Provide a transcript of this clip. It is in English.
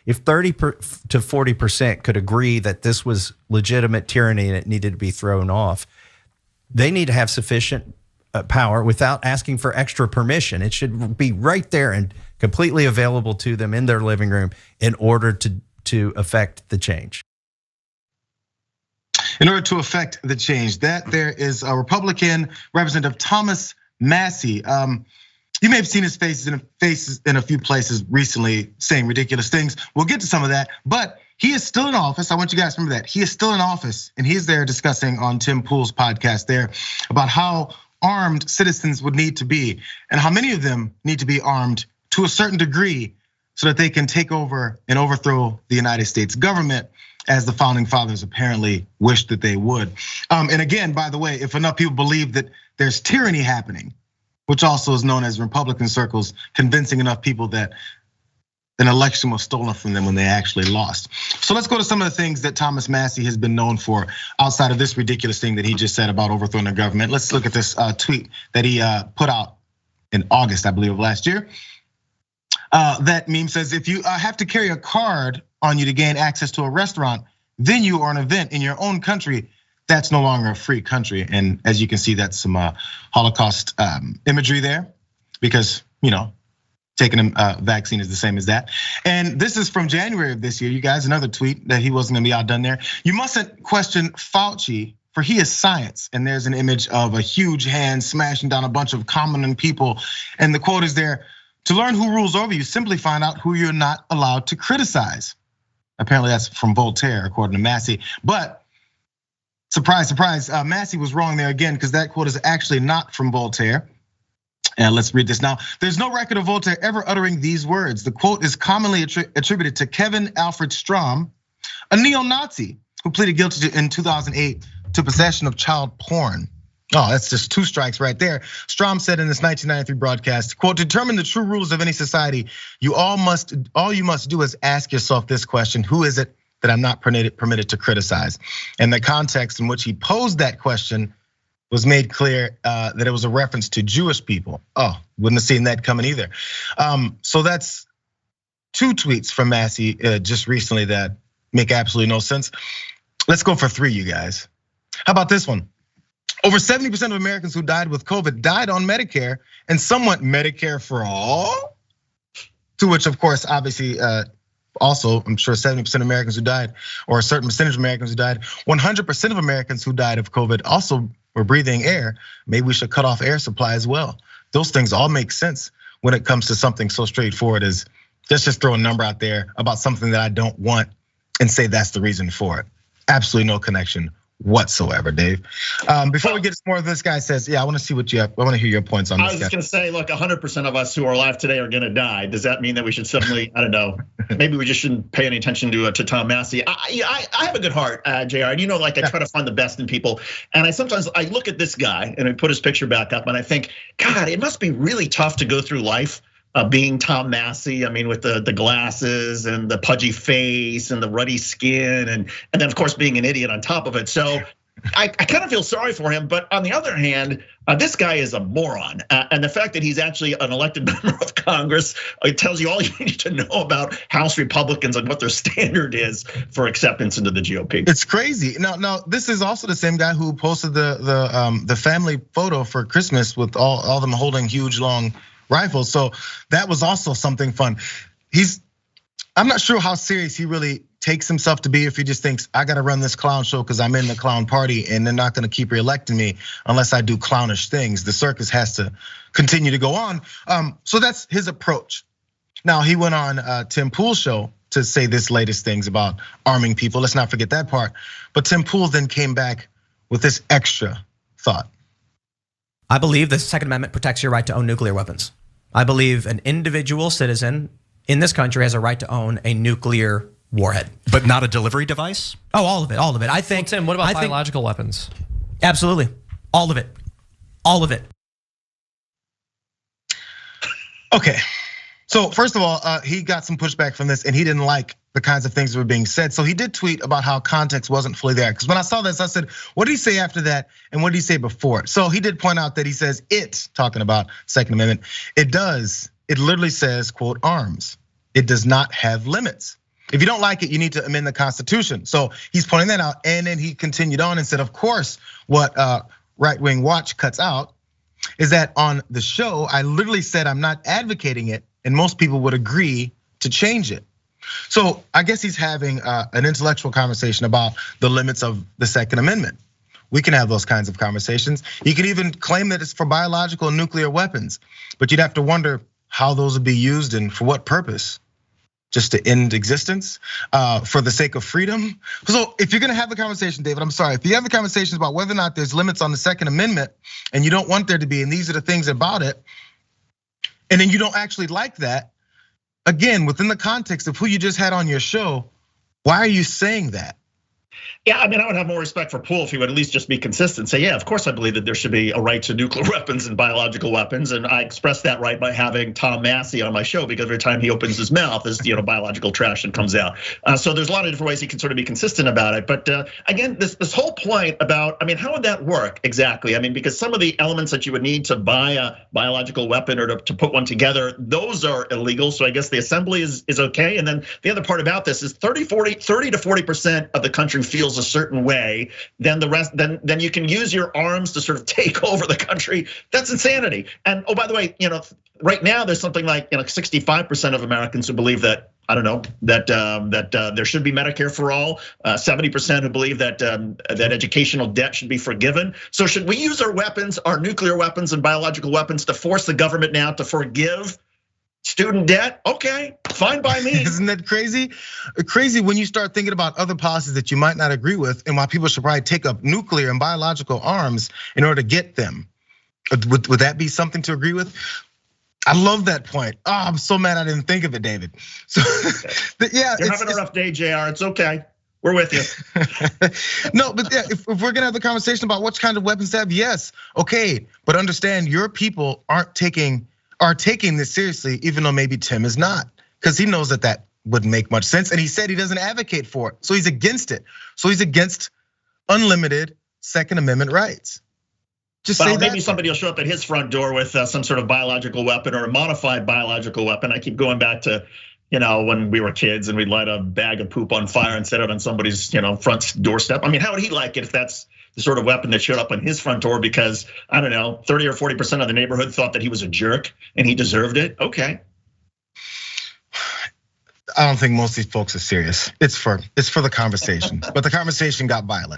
if 30 to 40% could agree that this was legitimate tyranny and it needed to be thrown off, they need to have sufficient power without asking for extra permission. It should be right there and completely available to them in their living room in order to affect the change. In order to affect the change, that there is a Republican Representative Thomas Massie. You may have seen his faces in a few places recently saying ridiculous things. We'll get to some of that, but he is still in office. I want you guys to remember that. He is still in office, and he's there discussing on Tim Pool's podcast there about how armed citizens would need to be and how many of them need to be armed to a certain degree so that they can take over and overthrow the United States government, as the founding fathers apparently wished that they would. And again, by the way, if enough people believe that there's tyranny happening, which also is known as Republican circles, convincing enough people that an election was stolen from them when they actually lost. So let's go to some of the things that Thomas Massie has been known for outside of this ridiculous thing that he just said about overthrowing the government. Let's look at this tweet that he put out in August, I believe, of last year. That meme says, if you have to carry a card on you to gain access to a restaurant, venue, or an event in your own country, that's no longer a free country. And as you can see, that's some Holocaust imagery there, because taking a vaccine is the same as that. And this is from January of this year, you guys, another tweet that he wasn't gonna be outdone there. You mustn't question Fauci, for he is science. And there's an image of a huge hand smashing down a bunch of common people. And the quote is there, to learn who rules over you, simply find out who you're not allowed to criticize. Apparently that's from Voltaire, according to Massie. But surprise, surprise, Massie was wrong there again, because that quote is actually not from Voltaire. And let's read this now. There's no record of Voltaire ever uttering these words. The quote is commonly attributed to Kevin Alfred Strom, a neo-Nazi who pleaded guilty in 2008 to possession of child porn. Oh, that's just two strikes right there. Strom said in this 1993 broadcast, quote, to determine the true rules of any society, all you must do is ask yourself this question: who is it that I'm not permitted to criticize? And the context in which he posed that question was made clear that it was a reference to Jewish people. Oh, wouldn't have seen that coming either. So that's two tweets from Massie just recently that make absolutely no sense. Let's go for three, you guys. How about this one? Over 70% of Americans who died with COVID died on Medicare, and some want Medicare for all? To which, of course, obviously, also, I'm sure 70% of Americans who died, or a certain percentage of Americans who died, 100% of Americans who died of COVID also were breathing air. Maybe we should cut off air supply as well. Those things all make sense when it comes to something so straightforward as just throw a number out there about something that I don't want and say that's the reason for it. Absolutely no connection whatsoever, Dave. Before we get to more of this, guy says, yeah, I want to see what you have. I want to hear your points on this. I was just going to say, look, 100% of us who are alive today are going to die. Does that mean that we should suddenly, I don't know, maybe we just shouldn't pay any attention to Tom Massie? I have a good heart, Jayar. Like I try to find the best in people, and I look at this guy and I put his picture back up, and I think, God, it must be really tough to go through life being Tom Massie. I mean, with the glasses and the pudgy face and the ruddy skin, and then of course being an idiot on top of it. So I kind of feel sorry for him, but on the other hand, this guy is a moron. And the fact that he's actually an elected member of Congress, it tells you all you need to know about House Republicans and what their standard is for acceptance into the GOP. It's crazy. Now this is also the same guy who posted the family photo for Christmas with all them holding huge long rifles. So that was also something fun. I'm not sure how serious he really takes himself to be, if he just thinks I gotta run this clown show because I'm in the clown party and they're not gonna keep reelecting me unless I do clownish things. The circus has to continue to go on. So that's his approach. Now he went on Tim Pool's show to say this latest things about arming people. Let's not forget that part. But Tim Pool then came back with this extra thought. I believe the Second Amendment protects your right to own nuclear weapons. I believe an individual citizen in this country has a right to own a nuclear warhead. But not a delivery device? Oh, all of it, I think. Well, Tim, what about biological weapons? Absolutely, all of it. Okay, so first of all, he got some pushback from this and he didn't like the kinds of things that were being said. So he did tweet about how context wasn't fully there. Because when I saw this, I said, what did he say after that? And what did he say before? So he did point out that he says talking about Second Amendment, it literally says, quote, arms. It does not have limits. If you don't like it, you need to amend the Constitution. So he's pointing that out, and then he continued on and said, of course, what Right Wing Watch cuts out is that on the show, I literally said I'm not advocating it, and most people would agree to change it. So I guess he's having an intellectual conversation about the limits of the Second Amendment. We can have those kinds of conversations. You can even claim that it's for biological and nuclear weapons, but you'd have to wonder how those would be used and for what purpose. Just to end existence for the sake of freedom. So if you're gonna have the conversation, David, I'm sorry, if you have the conversations about whether or not there's limits on the Second Amendment and you don't want there to be, and these are the things about it, and then you don't actually like that, again, within the context of who you just had on your show, why are you saying that? Yeah, I mean, I would have more respect for Poole if he would at least just be consistent. Say, yeah, of course I believe that there should be a right to nuclear weapons and biological weapons. And I express that right by having Tom Massie on my show, because every time he opens his mouth is biological trash that comes out. So there's a lot of different ways he can sort of be consistent about it. But again, this whole point about, I mean, how would that work exactly? I mean, because some of the elements that you would need to buy a biological weapon or to put one together, those are illegal. So I guess the assembly is okay. And then the other part about this is 30 to 40% of the country feels a certain way, then the rest, then you can use your arms to sort of take over the country. That's insanity. And oh, by the way, right now there's something like 65% of Americans who believe that, I don't know, that there should be Medicare for all. 70% who believe that that educational debt should be forgiven. So should we use our weapons, our nuclear weapons and biological weapons, to force the government now to forgive student debt? Okay, fine by me. Isn't that crazy? Crazy when you start thinking about other policies that you might not agree with, and why people should probably take up nuclear and biological arms in order to get them. Would that be something to agree with? I love that point. Oh, I'm so mad I didn't think of it, David. So yeah, you're having a rough day, Jayar. It's okay. We're with you. No, but yeah, if we're gonna have the conversation about what kind of weapons to have, yes, okay. But understand, your people are taking this seriously, even though maybe Tim is not, because he knows that wouldn't make much sense. And he said he doesn't advocate for it, so he's against it. So he's against unlimited Second Amendment rights. Just say maybe somebody will show up at his front door with some sort of biological weapon or a modified biological weapon. I keep going back to, when we were kids and we'd light a bag of poop on fire and set it on somebody's, front doorstep. I mean, how would he like it if that's the sort of weapon that showed up on his front door because, I don't know, 30 or 40% of the neighborhood thought that he was a jerk and he deserved it? Okay. I don't think most of these folks are serious. It's for the conversation, but the conversation got violent.